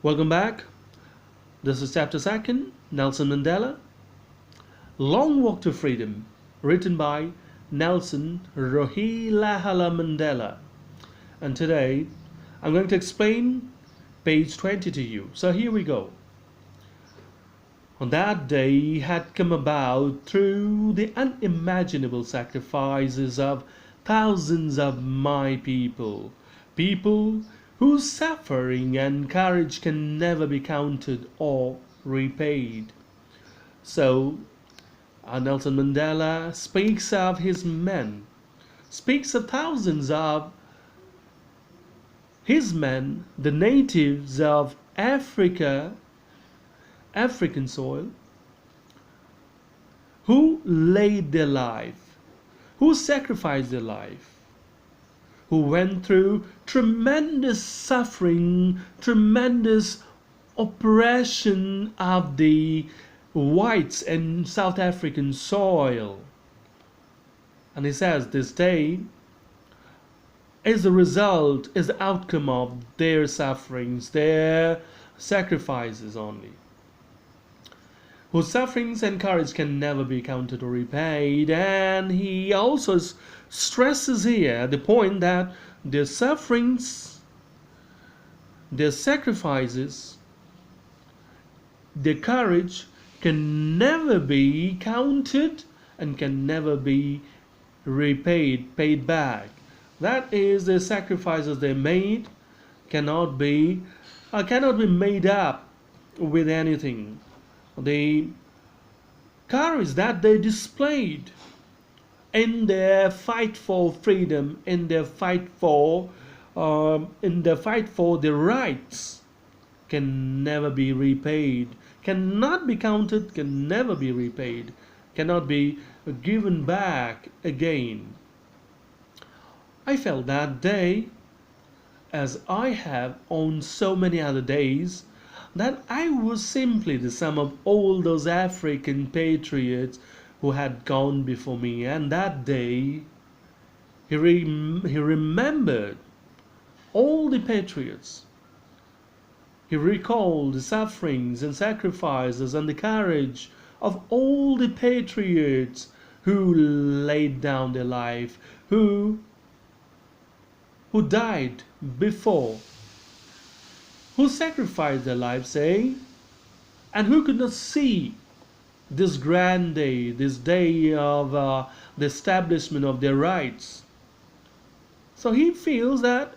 Welcome back. This is chapter 2, Nelson Mandela, Long Walk to Freedom, written by Nelson Rolihlahla Mandela. And today I'm going to explain page 20 to you. So here we go. On that day had come about through the unimaginable sacrifices of thousands of my people whose suffering and courage can never be counted or repaid. So, Nelson Mandela speaks of his men, speaks of thousands of his men, the natives of African soil, who laid their life, who sacrificed their life, who went through tremendous suffering, tremendous oppression of the whites in South African soil. And he says this day is the result, is the outcome of their sufferings, their sacrifices only, whose sufferings and courage can never be counted or repaid. And he also stresses here the point that their sufferings, their sacrifices, their courage can never be counted and can never be repaid, paid back. That is, the sacrifices they made cannot be made up with anything. The courage that they displayed in their fight for freedom, in their fight for their rights, can never be repaid, cannot be counted, can never be repaid, cannot be given back again. I felt that day, as I have on so many other days, that I was simply the sum of all those African patriots who had gone before me. And that day he remembered all the patriots. He recalled the sufferings and sacrifices and the courage of all the patriots who laid down their life, who died before, who sacrificed their lives, and who could not see this grand day, this day of the establishment of their rights. So he feels that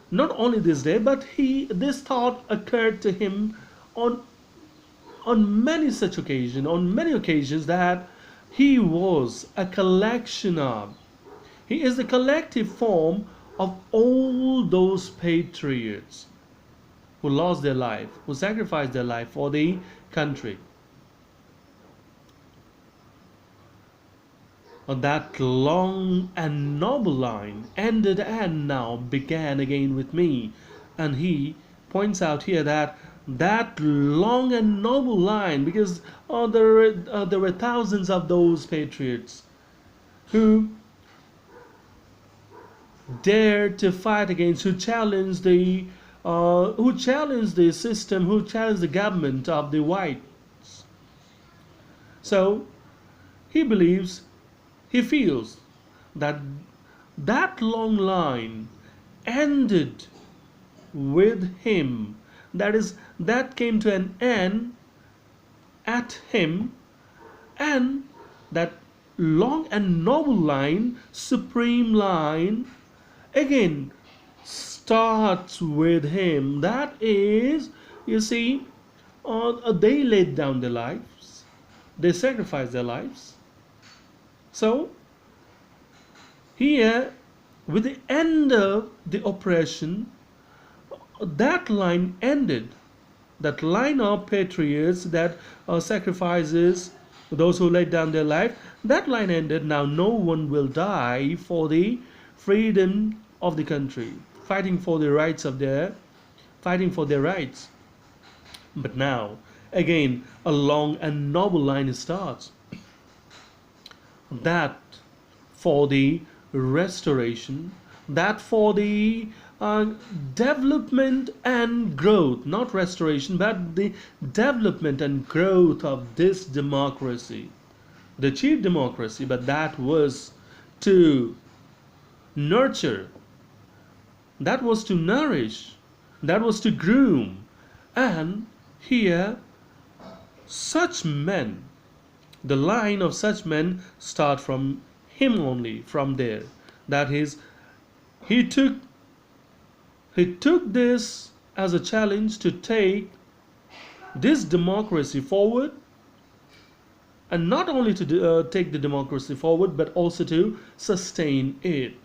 not only this day, but this thought occurred to him on many such occasions, on many occasions, that he was a collection of, he is the collective form of all those patriots who lost their life, who sacrificed their life for the country. That long and noble line ended and now began again with me. And he points out here that long and noble line, because there were thousands of those patriots who dared to fight against, who challenged the system, who challenged the government of the whites. So he feels that long line ended with him. That came to an end at him, and that long and noble line, supreme line, again starts with him. That is, you see, they laid down their lives, they sacrificed their lives. So here, with the end of the oppression, that line ended. That line of patriots, that sacrifices, those who laid down their life, that line ended. Now no one will die for the freedom of the country, fighting for the rights. But now, again, a long and noble line starts. That for the restoration, that for the uh, development and growth, not restoration, but the development and growth of this democracy. The chief democracy, but that was to nurture, that was to nourish, that was to groom. And here, such men, the line of such men start from him only, from there. That is, he took he took this as a challenge to take this democracy forward, and not only to take the democracy forward, but also to sustain it.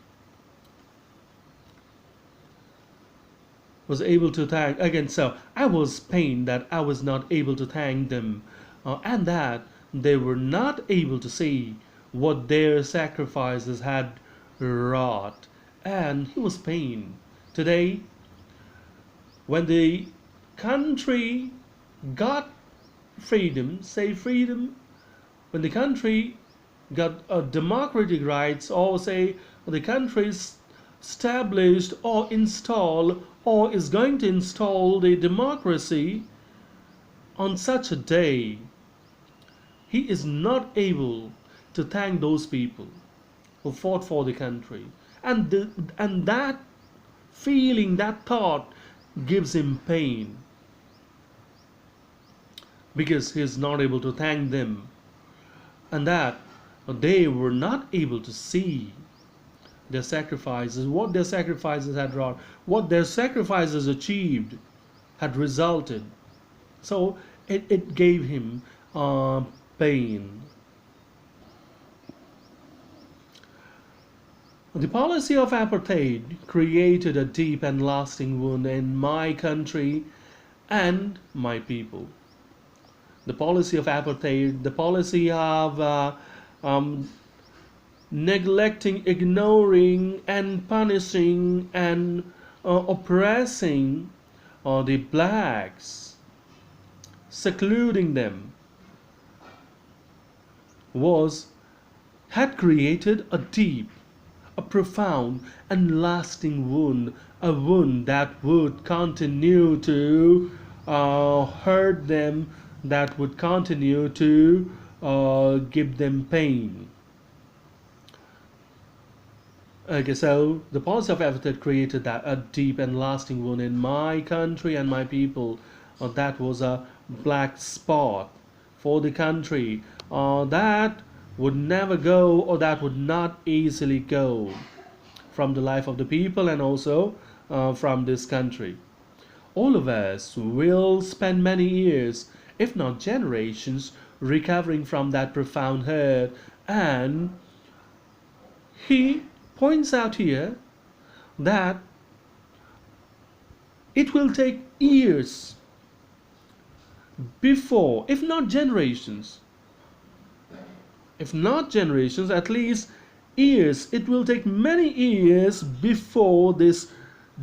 Was able to thank again. So I was pained that I was not able to thank them, and that they were not able to see what their sacrifices had wrought. And he was pained. Today, when the country got freedom, say freedom, when the country got democratic rights, or say the country established or installed or is going to install the democracy, on such a day, he is not able to thank those people who fought for the country. And that feeling, that thought gives him pain, because he is not able to thank them, and that they were not able to see their sacrifices, what their sacrifices had wrought, what their sacrifices achieved, had resulted. So it gave him pain. The policy of apartheid created a deep and lasting wound in my country and my people. The policy of apartheid, the policy of neglecting, ignoring, and punishing and oppressing the blacks, secluding them, had created a deep, a profound, and lasting wound, a wound that would continue to hurt them, that would continue to give them pain. Okay, so the policy of apartheid created that a deep and lasting wound in my country and my people. That was a black spot for the country. That would never go, or that would not easily go from the life of the people, and also from this country. All of us will spend many years, if not generations, recovering from that profound hurt. And he points out here that it will take years before, if not generations, at least years, it will take many years before this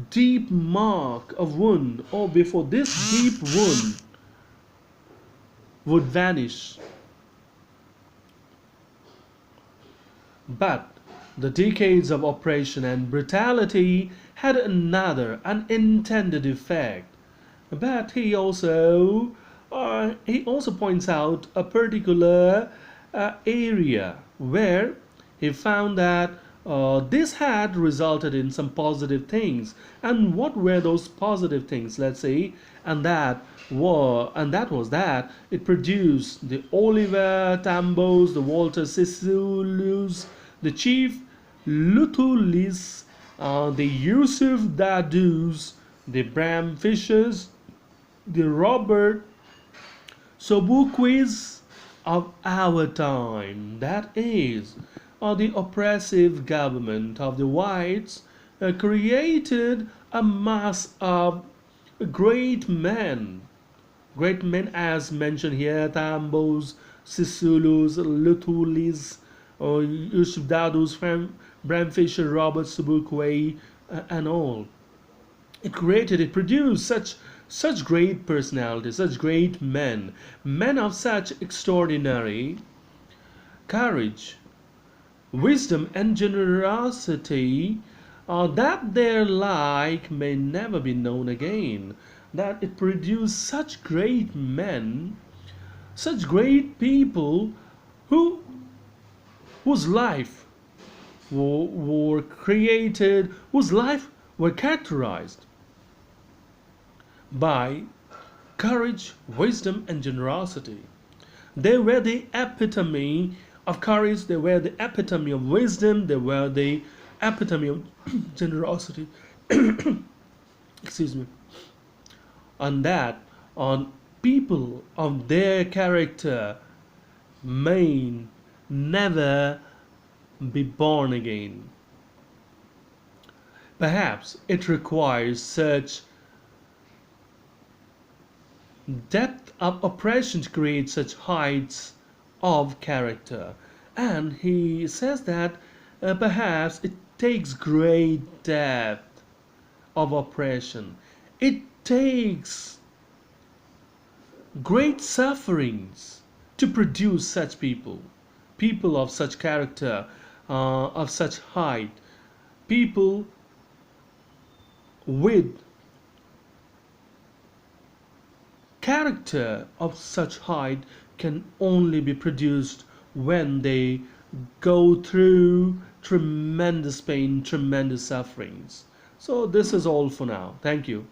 deep mark of wound, or before this deep wound would vanish. But the decades of oppression and brutality had another unintended effect. But he also points out a particular area where he found that this had resulted in some positive things. And what were those positive things? Let's say, and that was that it produced the Oliver Tambos, the Walter Sisulus, the Chief Lutulis, the Yusuf Dadus, the Bram Fishers, the Robert Sobuquis of our time. That is, the oppressive government of the whites created a mass of great men as mentioned here: Tambos, Sisulus, Lutulis, Yusuf Dadus, Bram Fisher, Robert Subuquay, and all. It produced such great personalities, such great men of such extraordinary courage, wisdom, and generosity, that their like may never be known again, that it produced such great men, such great people who whose life were created, whose life were characterized by courage, wisdom, and generosity. They were the epitome of courage, they were the epitome of wisdom, they were the epitome of generosity. Excuse me. On that, on people of their character may never be born again. Perhaps it requires such depth of oppression to create such heights of character. And he says that perhaps it takes great depth of oppression. It takes great sufferings to produce such people, people of such character, of such height, people with character of such height can only be produced when they go through tremendous pain, tremendous sufferings. So this is all for now. Thank you.